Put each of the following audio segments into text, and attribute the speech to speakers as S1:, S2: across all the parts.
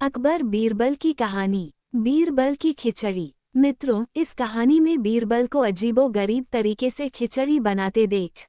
S1: अकबर बीरबल की कहानी। बीरबल की खिचड़ी। मित्रों, इस कहानी में बीरबल को अजीबोगरीब तरीके से खिचड़ी बनाते देख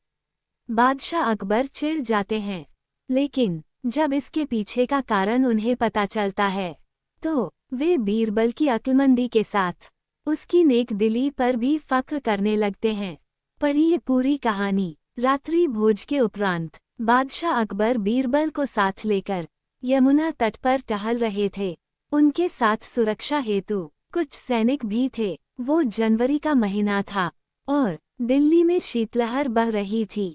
S1: बादशाह अकबर चिढ़ जाते हैं। लेकिन जब इसके पीछे का कारण उन्हें पता चलता है तो वे बीरबल की अक्लमंदी के साथ उसकी नेक दिली पर भी फख्र करने लगते हैं। पढ़िए पूरी कहानी। रात्रि भोज के उपरांत बादशाह अकबर बीरबल को साथ लेकर यमुना तट पर टहल रहे थे। उनके साथ सुरक्षा हेतु कुछ सैनिक भी थे। वो जनवरी का महीना था और दिल्ली में शीतलहर बह रही थी।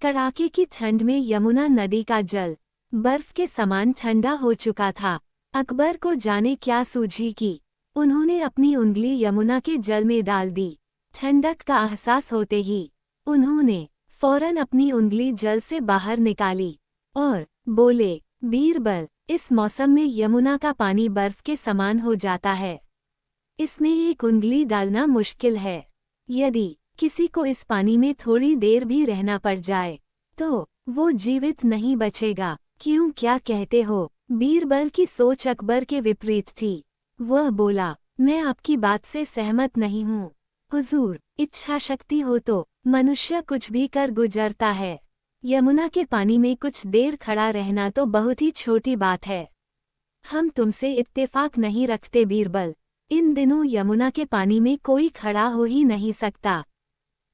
S1: कड़ाके की ठंड में यमुना नदी का जल बर्फ के समान ठंडा हो चुका था। अकबर को जाने क्या सूझी कि उन्होंने अपनी उंगली यमुना के जल में डाल दी। ठंडक का एहसास होते ही उन्होंने फौरन अपनी उंगली जल से बाहर निकाली और बोले, बीरबल, इस मौसम में यमुना का पानी बर्फ के समान हो जाता है। इसमें एक उंगली डालना मुश्किल है। यदि किसी को इस पानी में थोड़ी देर भी रहना पड़ जाए तो वो जीवित नहीं बचेगा। क्यों, क्या कहते हो? बीरबल की सोच अकबर के विपरीत थी। वह बोला, मैं आपकी बात से सहमत नहीं हूँ। हुजूर, इच्छा शक्ति हो तो मनुष्य कुछ भी कर गुजरता है। यमुना के पानी में कुछ देर खड़ा रहना तो बहुत ही छोटी बात है। हम तुमसे इत्तेफाक नहीं रखते बीरबल। इन दिनों यमुना के पानी में कोई खड़ा हो ही नहीं सकता।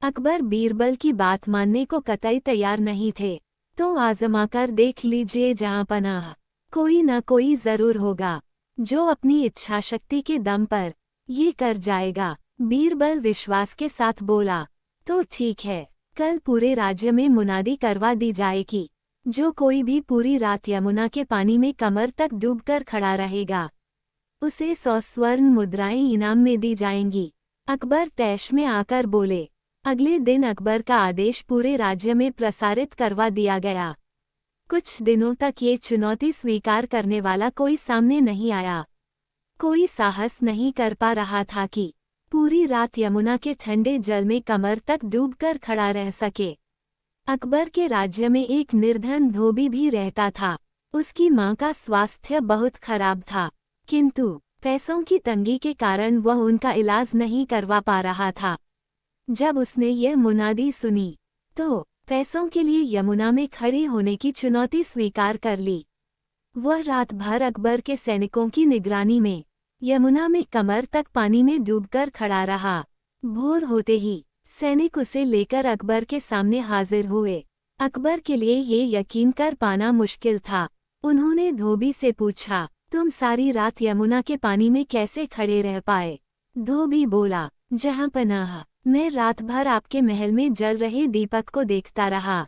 S1: अकबर बीरबल की बात मानने को कतई तैयार नहीं थे। तो आजमा कर देख लीजिए जहां पनाह, कोई न कोई जरूर होगा जो अपनी इच्छा शक्ति के दम पर ये कर जाएगा। बीरबल विश्वास के साथ बोला, तो ठीक है, कल पूरे राज्य में मुनादी करवा दी जाएगी। जो कोई भी पूरी रात यमुना के पानी में कमर तक डूबकर खड़ा रहेगा उसे 100 स्वर्ण मुद्राएं इनाम में दी जाएंगी। अकबर तैश में आकर बोले। अगले दिन अकबर का आदेश पूरे राज्य में प्रसारित करवा दिया गया। कुछ दिनों तक ये चुनौती स्वीकार करने वाला कोई सामने नहीं आया। कोई साहस नहीं कर पा रहा था कि पूरी रात यमुना के ठंडे जल में कमर तक डूबकर खड़ा रह सके। अकबर के राज्य में एक निर्धन धोबी भी रहता था। उसकी मां का स्वास्थ्य बहुत खराब था, किंतु पैसों की तंगी के कारण वह उनका इलाज नहीं करवा पा रहा था। जब उसने यह मुनादी सुनी तो पैसों के लिए यमुना में खड़े होने की चुनौती स्वीकार कर ली। वह रात भर अकबर के सैनिकों की निगरानी में यमुना में कमर तक पानी में डूबकर खड़ा रहा। भोर होते ही सैनिक उसे लेकर अकबर के सामने हाजिर हुए। अकबर के लिए ये यकीन कर पाना मुश्किल था। उन्होंने धोबी से पूछा, तुम सारी रात यमुना के पानी में कैसे खड़े रह पाए? धोबी बोला, जहां पनाह, मैं रात भर आपके महल में जल रहे दीपक को देखता रहा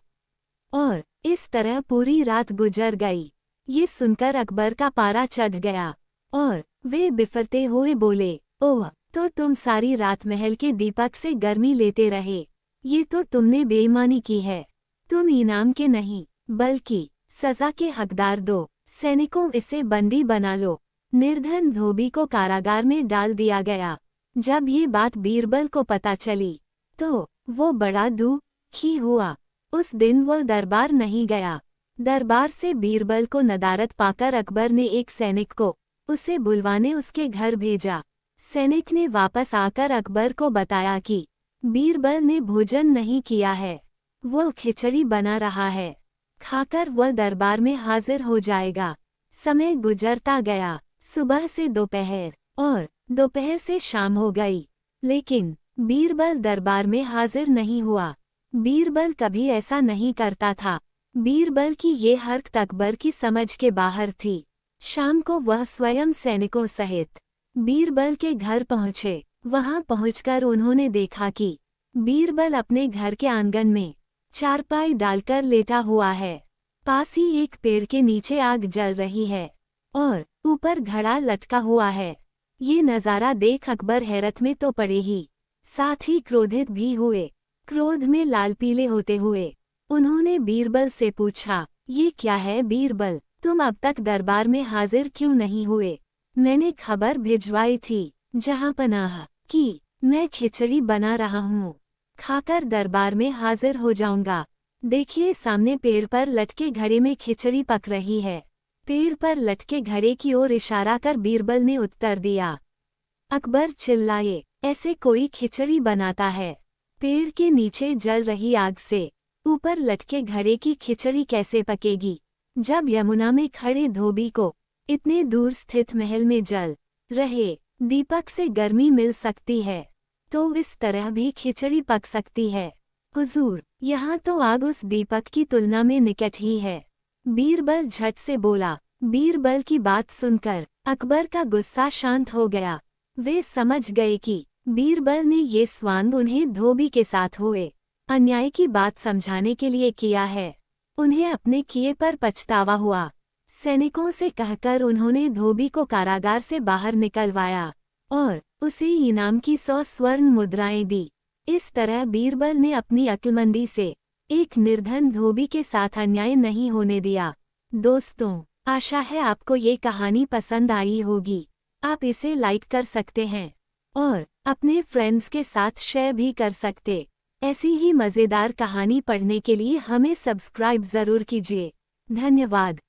S1: और इस तरह पूरी रात गुजर गई। ये सुनकर अकबर का पारा चढ़ गया और वे बिफरते हुए बोले, ओह, तो तुम सारी रात महल के दीपक से गर्मी लेते रहे। ये तो तुमने बेईमानी की है। तुम इनाम के नहीं बल्कि सजा के हकदार दो। सैनिकों, इसे बंदी बना लो। निर्धन धोबी को कारागार में डाल दिया गया। जब ये बात बीरबल को पता चली तो वो बड़ा दुखी हुआ। उस दिन वह दरबार नहीं गया। दरबार से बीरबल को नदारत पाकर अकबर ने एक सैनिक को उसे बुलवाने उसके घर भेजा। सैनिक ने वापस आकर अकबर को बताया कि बीरबल ने भोजन नहीं किया है, वो खिचड़ी बना रहा है। खाकर वह दरबार में हाजिर हो जाएगा। समय गुजरता गया। सुबह से दोपहर और दोपहर से शाम हो गई, लेकिन बीरबल दरबार में हाजिर नहीं हुआ। बीरबल कभी ऐसा नहीं करता था। बीरबल की ये हरकत अकबर की समझ के बाहर थी। शाम को वह स्वयं सैनिकों सहित बीरबल के घर पहुंचे। वहां पहुंचकर उन्होंने देखा कि बीरबल अपने घर के आंगन में चारपाई डालकर लेटा हुआ है। पास ही एक पेड़ के नीचे आग जल रही है और ऊपर घड़ा लटका हुआ है। ये नज़ारा देख अकबर हैरत में तो पड़े ही, साथ ही क्रोधित भी हुए। क्रोध में लाल पीले होते हुए उन्होंने बीरबल से पूछा, ये क्या है बीरबल, तुम अब तक दरबार में हाजिर क्यों नहीं हुए? मैंने खबर भिजवाई थी जहां पनाह कि मैं खिचड़ी बना रहा हूँ, खाकर दरबार में हाजिर हो जाऊंगा। देखिए, सामने पेड़ पर लटके घड़े में खिचड़ी पक रही है। पेड़ पर लटके घड़े की ओर इशारा कर बीरबल ने उत्तर दिया। अकबर चिल्लाए, ऐसे कोई खिचड़ी बनाता है? पेड़ के नीचे जल रही आग से ऊपर लटके घड़े की खिचड़ी कैसे पकेगी? जब यमुना में खड़े धोबी को इतने दूर स्थित महल में जल रहे दीपक से गर्मी मिल सकती है, तो इस तरह भी खिचड़ी पक सकती है। हुजूर, यहाँ तो आग उस दीपक की तुलना में निकट ही है। बीरबल झट से बोला। बीरबल की बात सुनकर अकबर का गुस्सा शांत हो गया। वे समझ गए कि बीरबल ने ये स्वांग उन्हें धोबी के साथ हुए अन्याय की बात समझाने के लिए किया है। उन्हें अपने किए पर पछतावा हुआ। सैनिकों से कहकर उन्होंने धोबी को कारागार से बाहर निकलवाया और उसे इनाम की 100 स्वर्ण मुद्राएं दी। इस तरह बीरबल ने अपनी अक्लमंदी से एक निर्धन धोबी के साथ अन्याय नहीं होने दिया। दोस्तों, आशा है आपको ये कहानी पसंद आई होगी। आप इसे लाइक कर सकते हैं और अपने फ्रेंड्स के साथ शेयर भी कर सकते। ऐसी ही मज़ेदार कहानी पढ़ने के लिए हमें सब्सक्राइब ज़रूर कीजिए। धन्यवाद।